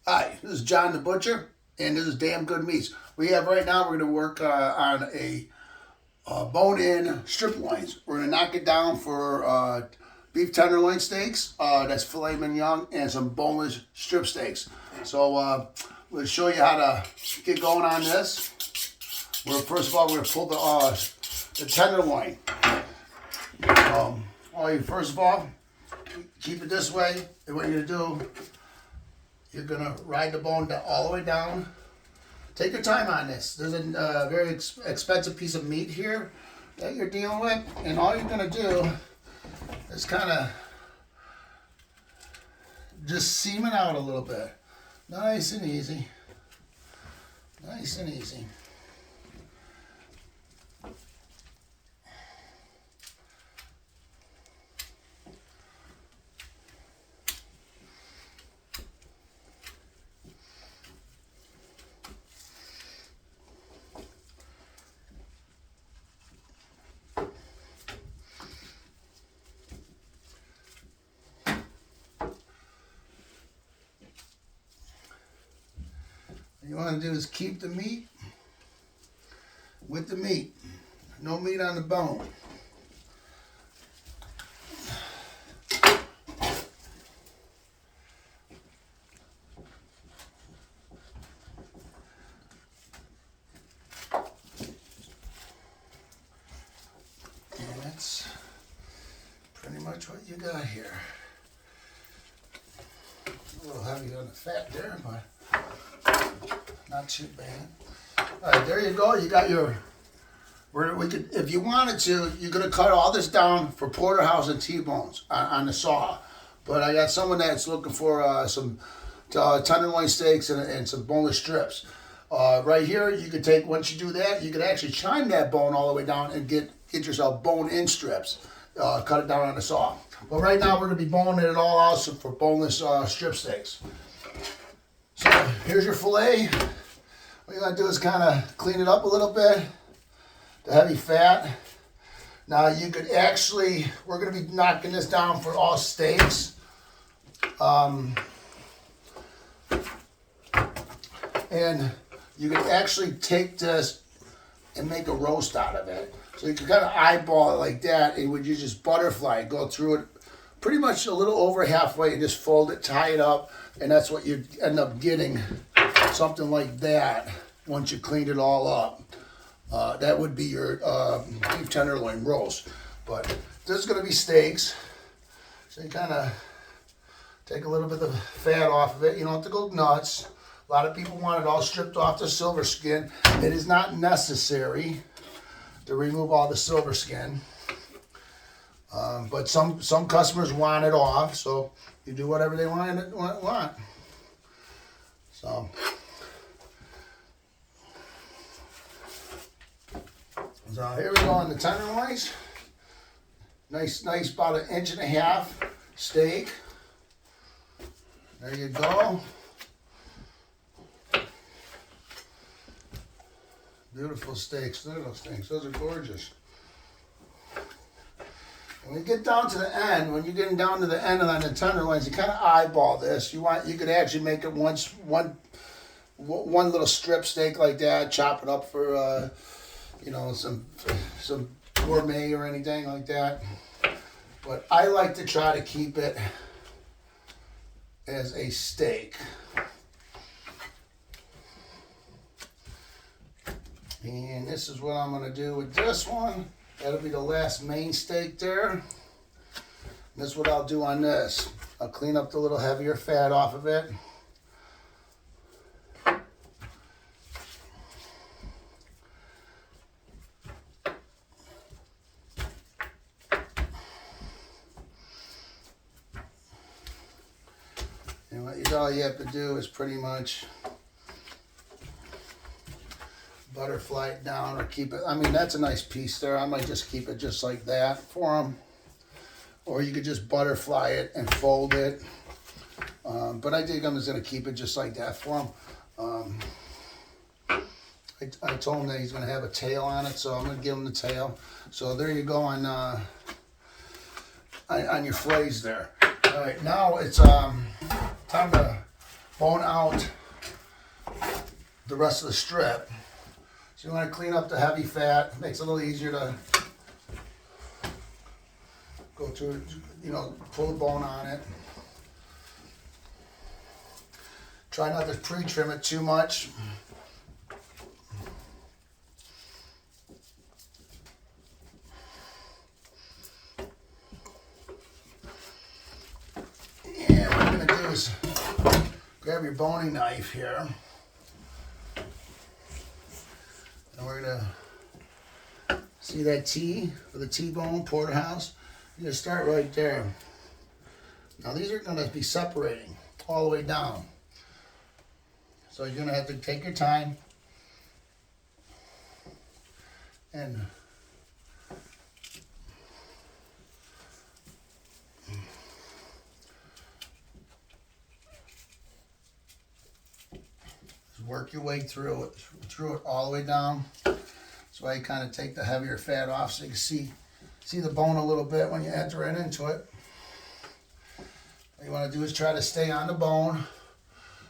Hi, this is John the Butcher, and this is Damn Good Meats. We have right now, we're going to work on a bone-in strip loins. We're going to knock it down for beef tenderloin steaks, that's filet mignon, and some boneless strip steaks. So we'll show you how to get going on this. First of all, we're going to pull the tenderloin. First of all, keep it this way, and what you're going to do, you're gonna ride the bone all the way down. Take your time on this. There's a very expensive piece of meat here that you're dealing with, and all you're gonna do is kind of just seam it out a little bit. Nice and easy. Nice and easy. What you want to do is keep the meat with the meat. No meat on the bone. And that's pretty much what you got here. A little heavy on the fat there, but not too bad. All right, there you go. You got your. We could, if you wanted to, you're gonna cut all this down for porterhouse and T-bones on the saw. But I got someone that's looking for some tenderloin steaks and some boneless strips. Right here, you could take, once you do that, you could actually chime that bone all the way down and get yourself bone-in strips. Cut it down on the saw. But right now, we're gonna be boning it all out for boneless strip steaks. So here's your fillet. What you gotta do is kind of clean it up a little bit. The heavy fat. Now you could actually, we're gonna be knocking this down for all steaks. And you could actually take this and make a roast out of it. So you can kind of eyeball it like that, and would you just butterfly it, go through it pretty much a little over halfway and just fold it, tie it up, and that's what you end up getting, something like that once you cleaned it all up. That would be your beef tenderloin roast. But this is going to be steaks, so you kind of take a little bit of the fat off of it. You don't have to go nuts. A lot of people want it all stripped off the silver skin. It is not necessary to remove all the silver skin. But some customers want it off, so you do whatever they want. So here we go on the tenderloins. Nice, about 1.5 inch steak. There you go. Beautiful steaks. Look at those things. Those are gorgeous. When you get down to the end, when you're getting down to the end on the tenderloins, you kind of eyeball this. You could actually make it one little strip steak like that. Chop it up for some gourmet or anything like that. But I like to try to keep it as a steak. And this is what I'm going to do with this one. That'll be the last main steak there. This is what I'll do on this. I'll clean up the little heavier fat off of it. And all you have to do is pretty much butterfly it down or keep it. I mean, that's a nice piece there. I might just keep it just like that for them. Or you could just butterfly it and fold it. But I think I'm just going to keep it just like that for him. I told him that he's going to have a tail on it, so I'm going to give him the tail. So there you go on your fillets there. All right, now it's time to bone out the rest of the strip. So you want to clean up the heavy fat. It makes it a little easier to go through, pull the bone on it. Try not to pre-trim it too much. And what we're going to do is grab your boning knife here. And we're going to see that T for the T-bone porterhouse. You're going to start right there. Now these are going to be separating all the way down. So you're going to have to take your time and work your way through it all the way down. So I kind of take the heavier fat off so you can see the bone a little bit when you enter it into it. What you want to do is try to stay on the bone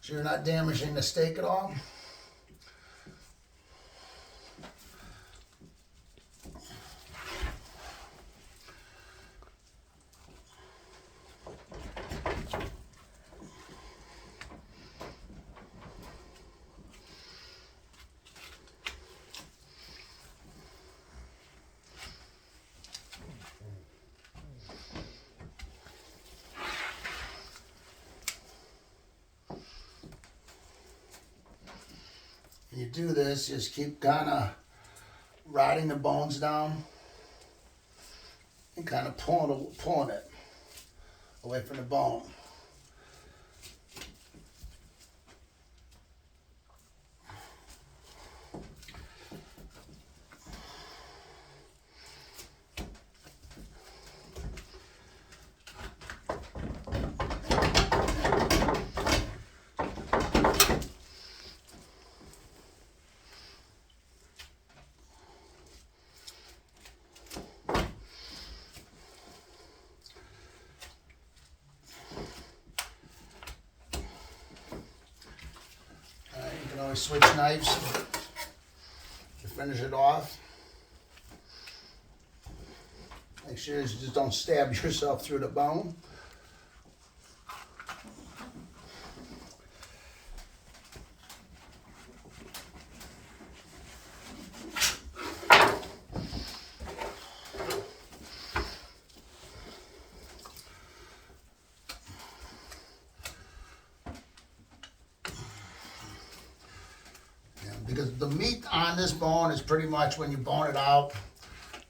so you're not damaging the steak at all. You do this, just keep kind of riding the bones down and kind of pulling it away from the bone. You can always switch knives to finish it off. Make sure you just don't stab yourself through the bone. Because the meat on this bone is pretty much, when you bone it out,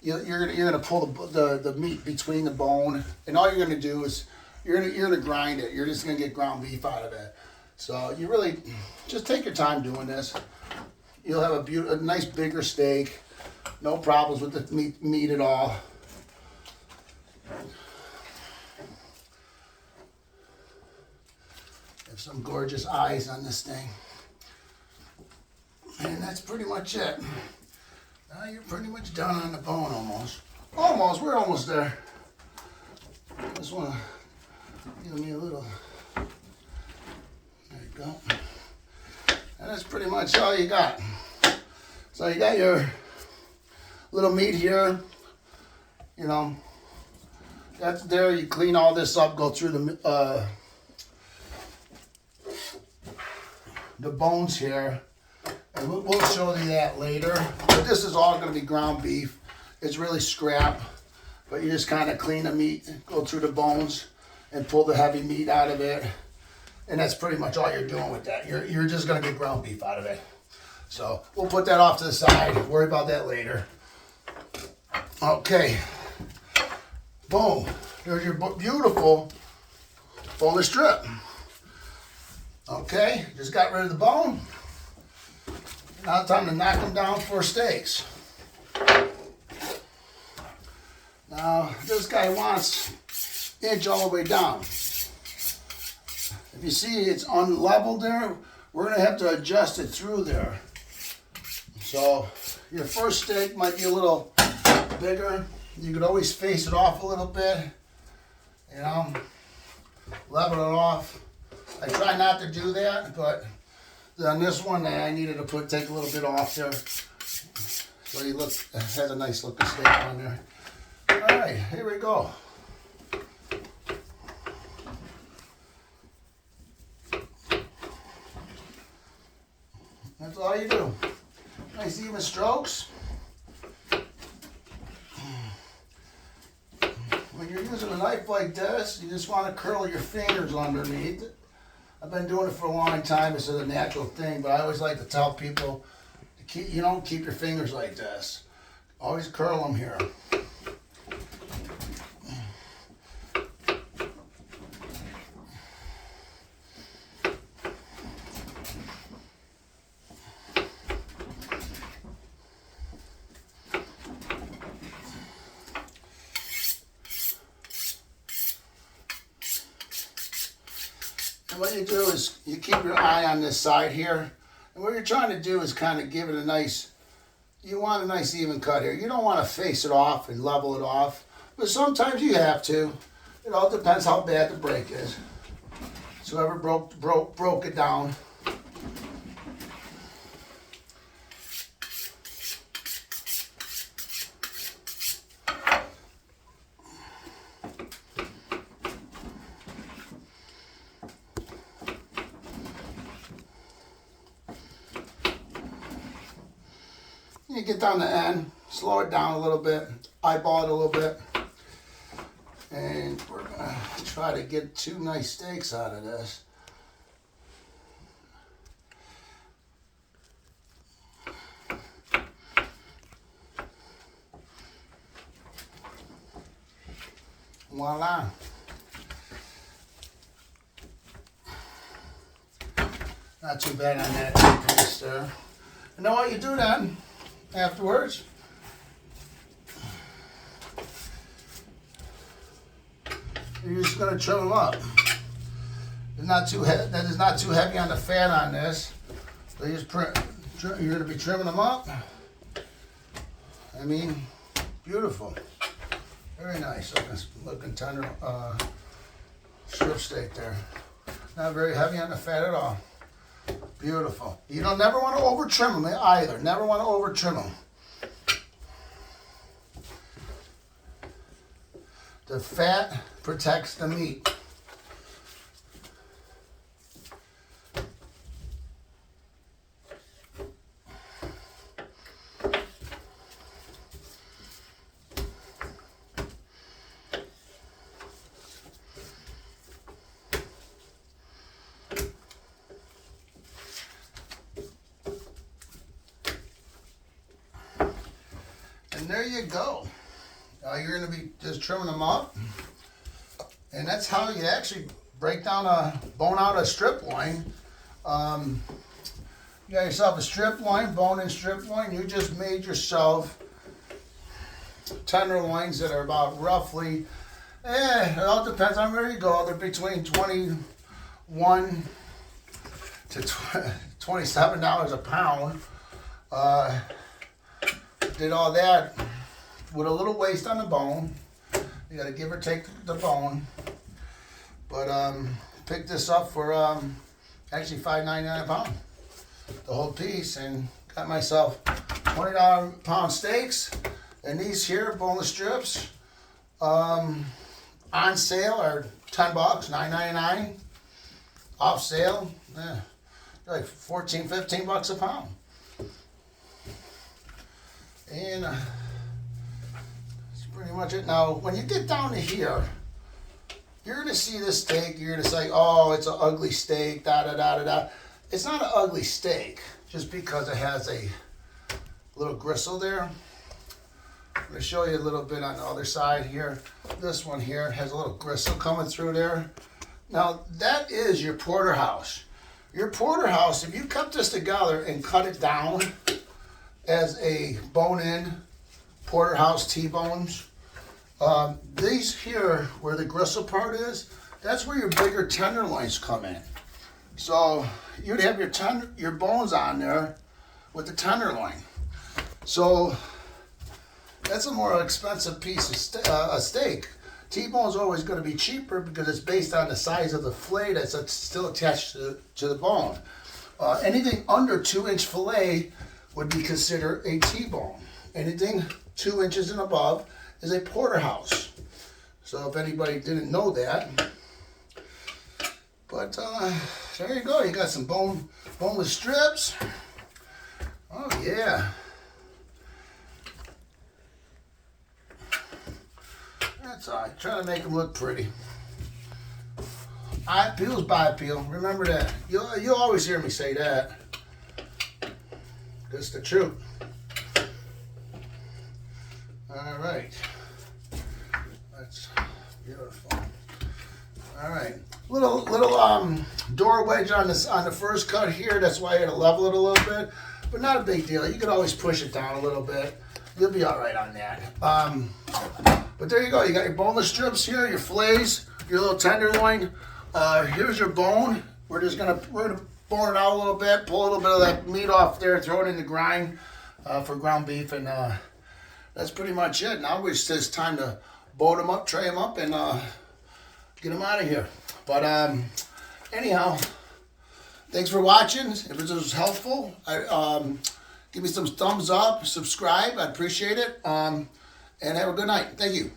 you're gonna pull the meat between the bone, and all you're gonna do is you're gonna grind it. You're just gonna get ground beef out of it. So you really just take your time doing this. You'll have a nice bigger steak. No problems with the meat at all. Have some gorgeous eyes on this thing. And that's pretty much it. Now you're pretty much done on the bone almost. We're almost there. Just want to give me a little, there you go. And that's pretty much all you got. So you got your little meat here, that's there. You clean all this up, go through the bones here. And we'll show you that later. But this is all going to be ground beef. It's really scrap. But you just kind of clean the meat, go through the bones, and pull the heavy meat out of it. And that's pretty much all you're doing with that. You're just going to get ground beef out of it. So we'll put that off to the side. Worry about that later. Okay. Boom. There's your beautiful boneless strip. Okay. Just got rid of the bone. Now it's time to knock them down for steaks. Now this guy wants inch all the way down. If you see it's unleveled there, we're going to have to adjust it through there. So your first steak might be a little bigger. You could always face it off a little bit, level it off. I try not to do that, but on this one I needed to take a little bit off there. So you look, it has a nice looking steak on there. All right, here we go. That's all you do. Nice even strokes. When you're using a knife like this, you just want to curl your fingers underneath. I've been doing it for a long time. It's a natural thing, but I always like to tell people, you don't keep your fingers like this. Always curl them here. And what you do is you keep your eye on this side here. And what you're trying to do is kind of give it a nice, you want a nice even cut here. You don't want to face it off and level it off. But sometimes you have to. It all depends how bad the break is. So whoever broke it down. You get down the end, slow it down a little bit, eyeball it a little bit, and we're gonna try to get 2 nice steaks out of this. Voila. Not too bad on that piece there. You know what you do then? Afterwards, you're just going to trim them up. It's not too that is not too heavy on the fat on this. So you're going to be trimming them up. I mean, beautiful, very nice looking tender strip steak there. Not very heavy on the fat at all. Beautiful. You don't never want to over trim them either. Never want to over trim them. The fat protects the meat. And there you go. You're going to be just trimming them up. And that's how you actually bone out a strip loin. You got yourself a strip loin, bone-in strip loin. You just made yourself tenderloins that are about roughly, it all depends on where you go. They're between $21 to $27 a pound. Did all that with a little waste on the bone. You gotta give or take the bone. But picked this up for actually $5.99 a pound, the whole piece, and got myself $20 a pound steaks. And these here boneless strips on sale are $10, $9.99. Off sale, they're like $14, $15 a pound. And that's pretty much it. Now, when you get down to here, you're going to see this steak. You're going to say, oh, it's an ugly steak, da-da-da-da-da. It's not an ugly steak just because it has a little gristle there. I'm going to show you a little bit on the other side here. This one here has a little gristle coming through there. Now, that is your porterhouse. Your porterhouse, if you cut this together and cut it down as a bone-in porterhouse T-bones, these here, where the gristle part is, that's where your bigger tenderloins come in. So you'd have your bones on there with the tenderloin. So that's a more expensive piece of steak. T-bone is always going to be cheaper because it's based on the size of the fillet that's still attached to the bone. Anything under 2-inch fillet would be considered a T-bone. Anything 2 inches and above is a porterhouse. So if anybody didn't know that, but there you go. You got some boneless strips. Oh yeah. That's all right. Trying to make them look pretty. Eye peel's by peel. Remember that. You'll always hear me say that. That's the truth. All right. That's beautiful. All right. Little door wedge on the first cut here. That's why I had to level it a little bit, but not a big deal. You can always push it down a little bit. You'll be all right on that. But there you go. You got your boneless strips here, your fillets, your little tenderloin. Here's your bone. We're gonna bone it out a little bit, pull a little bit of that meat off there, throw it in the grind for ground beef, and that's pretty much it. Now it's just time to bone them up, tray them up, and get them out of here. But anyhow, thanks for watching. If this was helpful, give me some thumbs up, subscribe. I appreciate it. And have a good night. Thank you.